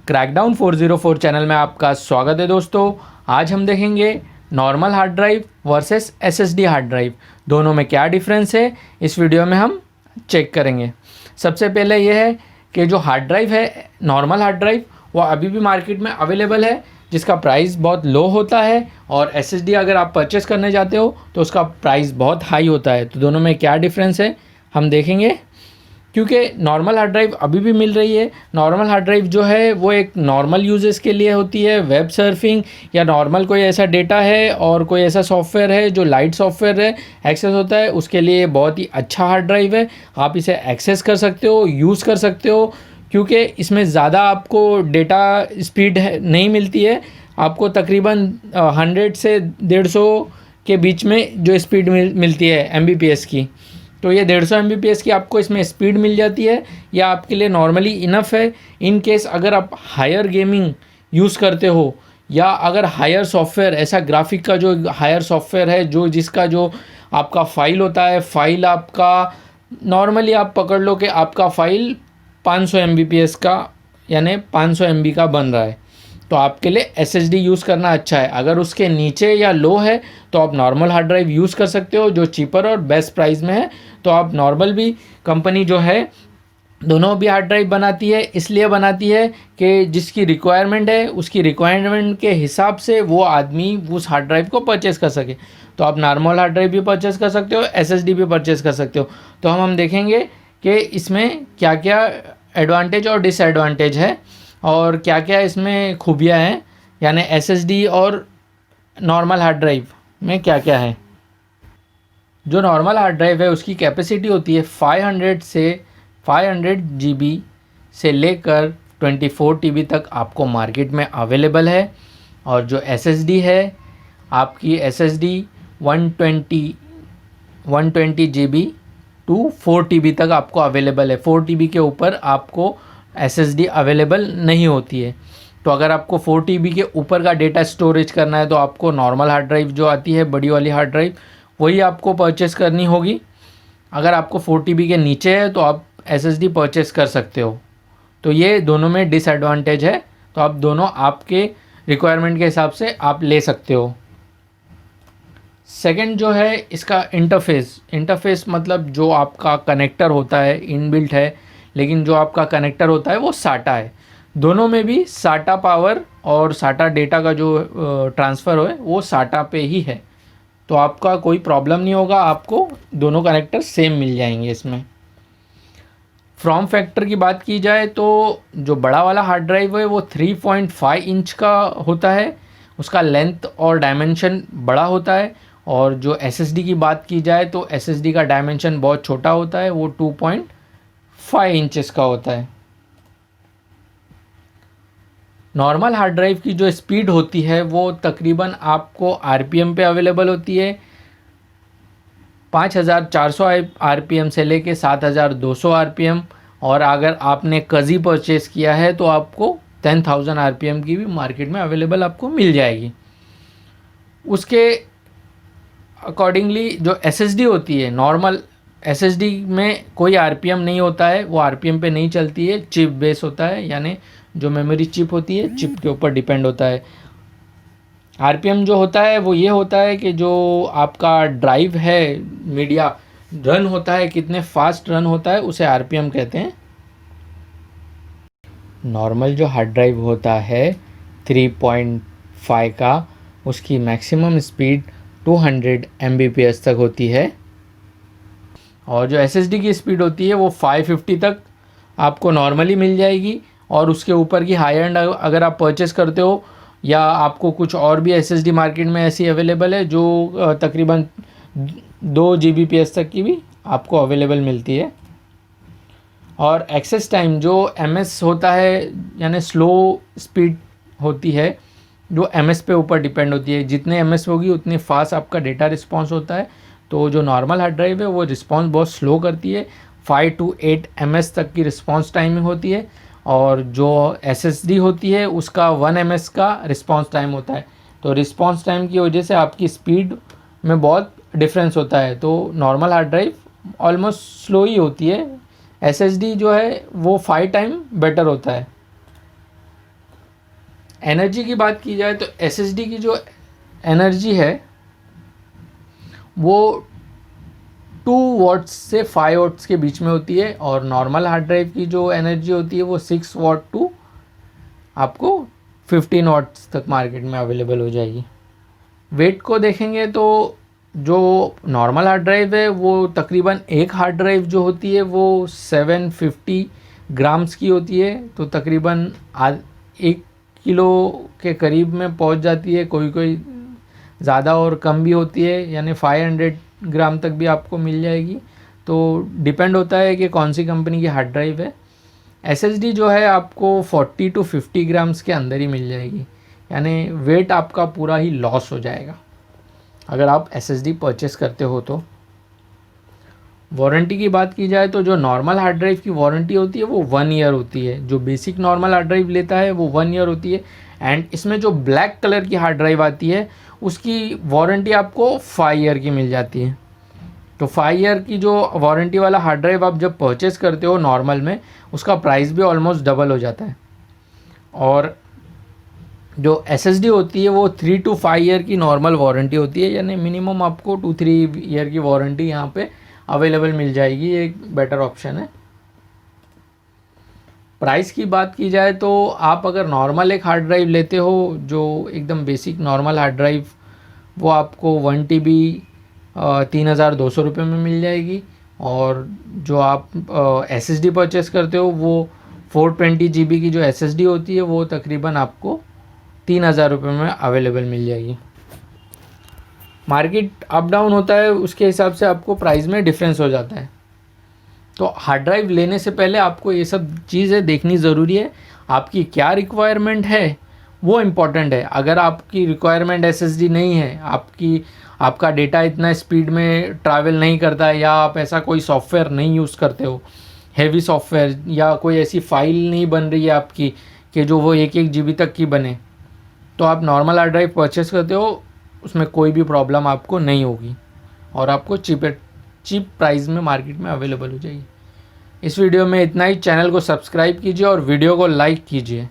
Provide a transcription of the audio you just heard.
Crackdown 404 channel में आपका स्वागत है दोस्तों। आज हम देखेंगे normal hard drive versus SSD hard drive, दोनों में क्या डिफरेंस है इस वीडियो में हम चेक करेंगे। सबसे पहले यह है कि जो हार्ड ड्राइव है, नॉर्मल हार्ड ड्राइव, वो अभी भी मार्केट में अवेलेबल है, जिसका प्राइस बहुत लो होता है, और एसएसडी अगर आप परचेस करने जाते हो तो उसका प्राइस बहुत हाई होता है। तो दोनों में क्या डिफरेंस है हम देखेंगे। क्योंकि नॉर्मल हार्ड ड्राइव अभी भी मिल रही है। नॉर्मल हार्ड ड्राइव जो है वो एक नॉर्मल यूजेस के लिए होती है, वेब सर्फिंग या नॉर्मल कोई ऐसा डेटा है और कोई ऐसा सॉफ्टवेयर है जो लाइट सॉफ्टवेयर है, एक्सेस होता है, उसके लिए बहुत ही अच्छा हार्ड ड्राइव है। आप इसे एक्सेस कर सकते हो, यूज़ कर सकते हो, क्योंकि इसमें ज़्यादा आपको डेटा स्पीड नहीं मिलती है। आपको तकरीबन 100 से 150 के बीच में जो स्पीड मिलती है MBPS की। तो ये 150 MBPS की आपको इसमें स्पीड मिल जाती है, या आपके लिए नॉर्मली इनफ है। इन केस अगर आप हायर गेमिंग यूज़ करते हो, या अगर हायर सॉफ्टवेयर, ऐसा ग्राफिक का जो हायर सॉफ्टवेयर है जो जिसका जो आपका फ़ाइल होता है, फ़ाइल आपका नॉर्मली आप पकड़ लो कि आपका फ़ाइल 500 MBPS का यानी 500 MB का बन रहा है, तो आपके लिए SSD यूज़ करना अच्छा है। अगर उसके नीचे या लो है तो आप नॉर्मल हार्ड ड्राइव यूज़ कर सकते हो जो चीपर और बेस्ट प्राइस में है। तो आप नॉर्मल भी कंपनी जो है दोनों भी हार्ड ड्राइव बनाती है, इसलिए बनाती है कि जिसकी रिक्वायरमेंट है उसकी रिक्वायरमेंट के हिसाब से वो आदमी उस हार्ड ड्राइव को परचेज़ कर सके। तो आप नॉर्मल हार्ड ड्राइव भी परचेज़ कर सकते हो, SSD भी परचेज़ कर सकते हो। तो हम देखेंगे कि इसमें क्या क्या एडवांटेज और डिसएडवांटेज है और क्या क्या इसमें खूबियाँ हैं, यानी SSD और नॉर्मल हार्ड ड्राइव में क्या क्या है। जो नॉर्मल हार्ड ड्राइव है उसकी कैपेसिटी होती है 500 GB से लेकर 24 TB तक आपको मार्केट में अवेलेबल है। और जो SSD है, आपकी SSD 120 GB टू 4 TB तक आपको अवेलेबल है। 4 TB के ऊपर आपको SSD अवेलेबल नहीं होती है। तो अगर आपको 4 TB के ऊपर का डेटा स्टोरेज करना है तो आपको नॉर्मल हार्ड ड्राइव जो आती है, बड़ी वाली हार्ड ड्राइव, वही आपको परचेस करनी होगी। अगर आपको 4 TB के नीचे है तो आप SSD परचेस कर सकते हो। तो ये दोनों में डिसएडवांटेज है, तो आप दोनों आपके रिक्वायरमेंट के हिसाब से आप ले सकते हो। सेकंड जो है इसका इंटरफेस मतलब जो आपका कनेक्टर होता है इनबिल्ट है, लेकिन जो आपका कनेक्टर होता है वो साटा है। दोनों में भी साटा पावर और साटा डेटा का जो ट्रांसफ़र है वो साटा पे ही है, तो आपका कोई प्रॉब्लम नहीं होगा, आपको दोनों कनेक्टर सेम मिल जाएंगे इसमें। फॉर्म फैक्टर की बात की जाए तो जो बड़ा वाला हार्ड ड्राइव है वो 3.5 इंच का होता है, उसका लेंथ और डायमेंशन बड़ा होता है। और जो SSD की बात की जाए तो SSD का डायमेंशन बहुत छोटा होता है, वो 2.5 इंचेस का होता है। नॉर्मल हार्ड ड्राइव की जो स्पीड होती है वो तकरीबन आपको RPM पे अवेलेबल होती है, 5400 RPM से लेके 7200 RPM। और अगर आपने कज़ी परचेज़ किया है तो आपको 10,000 RPM की भी मार्केट में अवेलेबल आपको मिल जाएगी। उसके अकॉर्डिंगली जो SSD होती है, नॉर्मल SSD में कोई RPM नहीं होता है, वो RPM पे नहीं चलती है, चिप बेस होता है, यानी जो मेमोरी चिप होती है चिप के ऊपर डिपेंड होता है। RPM जो होता है वो ये होता है कि जो आपका ड्राइव है, मीडिया रन होता है, कितने फास्ट रन होता है, उसे RPM कहते हैं। नॉर्मल जो हार्ड ड्राइव होता है 3.5 का, उसकी मैक्सिमम स्पीड 200 MBPS तक होती है, और जो SSD की स्पीड होती है वो 550 तक आपको नॉर्मली मिल जाएगी। और उसके ऊपर की हाई एंड अगर आप परचेस करते हो, या आपको कुछ और भी SSD मार्केट में ऐसी अवेलेबल है जो तकरीबन 2 GBPS तक की भी आपको अवेलेबल मिलती है। और एक्सेस टाइम जो MS होता है, यानी स्लो स्पीड होती है, जो MS पे ऊपर डिपेंड होती है, जितने MS होगी उतनी फास्ट आपका डेटा रिस्पॉन्स होता है। तो जो नॉर्मल हार्ड ड्राइव है वो रिस्पॉन्स बहुत स्लो करती है, 5 to 8 MS तक की रिस्पॉन्स टाइमिंग होती है। और जो SSD होती है उसका 1 MS का रिस्पॉन्स टाइम होता है। तो रिस्पॉन्स टाइम की वजह से आपकी स्पीड में बहुत डिफरेंस होता है। तो normal hard drive almost slow ही होती है, SSD जो है वो 5 टाइम बेटर होता है। एनर्जी की बात की जाए तो SSD की जो एनर्जी है वो 2 वॉट्स से 5 वॉट्स के बीच में होती है, और नॉर्मल हार्ड ड्राइव की जो एनर्जी होती है वो 6 वॉट टू आपको 15 वॉट्स तक मार्केट में अवेलेबल हो जाएगी। वेट को देखेंगे तो जो नॉर्मल हार्ड ड्राइव है वो तकरीबन एक हार्ड ड्राइव जो होती है वो 750 ग्राम्स की होती है, तो तकरीबन 1 किलो के करीब में पहुंच जाती है। कोई कोई ज़्यादा और कम भी होती है, यानी 500 ग्राम तक भी आपको मिल जाएगी। तो डिपेंड होता है कि कौन सी कंपनी की हार्ड ड्राइव है। SSD जो है आपको 40 टू 50 ग्राम्स के अंदर ही मिल जाएगी, यानी वेट आपका पूरा ही लॉस हो जाएगा अगर आप SSD परचेस करते हो तो। वारंटी की बात की जाए तो जो नॉर्मल हार्ड ड्राइव की वारंटी होती है वो 1 ईयर होती है, जो बेसिक नॉर्मल हार्ड ड्राइव लेता है वो 1 ईयर होती है। एंड इसमें जो ब्लैक कलर की हार्ड ड्राइव आती है उसकी वारंटी आपको 5 ईयर की मिल जाती है। तो 5 ईयर की जो वारंटी वाला हार्ड ड्राइव आप जब परचेस करते हो नॉर्मल में, उसका प्राइस भी ऑलमोस्ट डबल हो जाता है। और जो SSD होती है वो 3 टू 5 ईयर की नॉर्मल वारंटी होती है, यानी मिनिमम आपको 2-3 ईयर की वारंटी यहाँ पे अवेलेबल मिल जाएगी। ये एक बेटर ऑप्शन है। प्राइस की बात की जाए तो आप अगर नॉर्मल एक हार्ड ड्राइव लेते हो, जो एकदम बेसिक नॉर्मल हार्ड ड्राइव, वो आपको 1 TB 3,200 रुपये में मिल जाएगी। और जो आप SSD परचेस करते हो वो 420 GB की जो SSD होती है वो तकरीबन आपको 3,000 रुपये में अवेलेबल मिल जाएगी। मार्केट अप डाउन होता है, उसके हिसाब से आपको प्राइस में डिफरेंस हो जाता है। तो हार्ड ड्राइव लेने से पहले आपको ये सब चीज़ें देखनी ज़रूरी है। आपकी क्या रिक्वायरमेंट है वो इम्पॉर्टेंट है। अगर आपकी रिक्वायरमेंट SSD नहीं है, आपका डेटा इतना स्पीड में ट्रैवल नहीं करता है, या आप ऐसा कोई सॉफ्टवेयर नहीं यूज़ करते हो हैवी सॉफ्टवेयर, या कोई ऐसी फाइल नहीं बन रही है आपकी कि जो वो 1-1 GB तक की बने, तो आप नॉर्मल हार्ड ड्राइव परचेस करते हो उसमें कोई भी प्रॉब्लम आपको नहीं होगी और आपको चीप प्राइस में मार्केट में अवेलेबल हो जाएगी। इस वीडियो में इतना ही। चैनल को सब्सक्राइब कीजिए और वीडियो को लाइक कीजिए।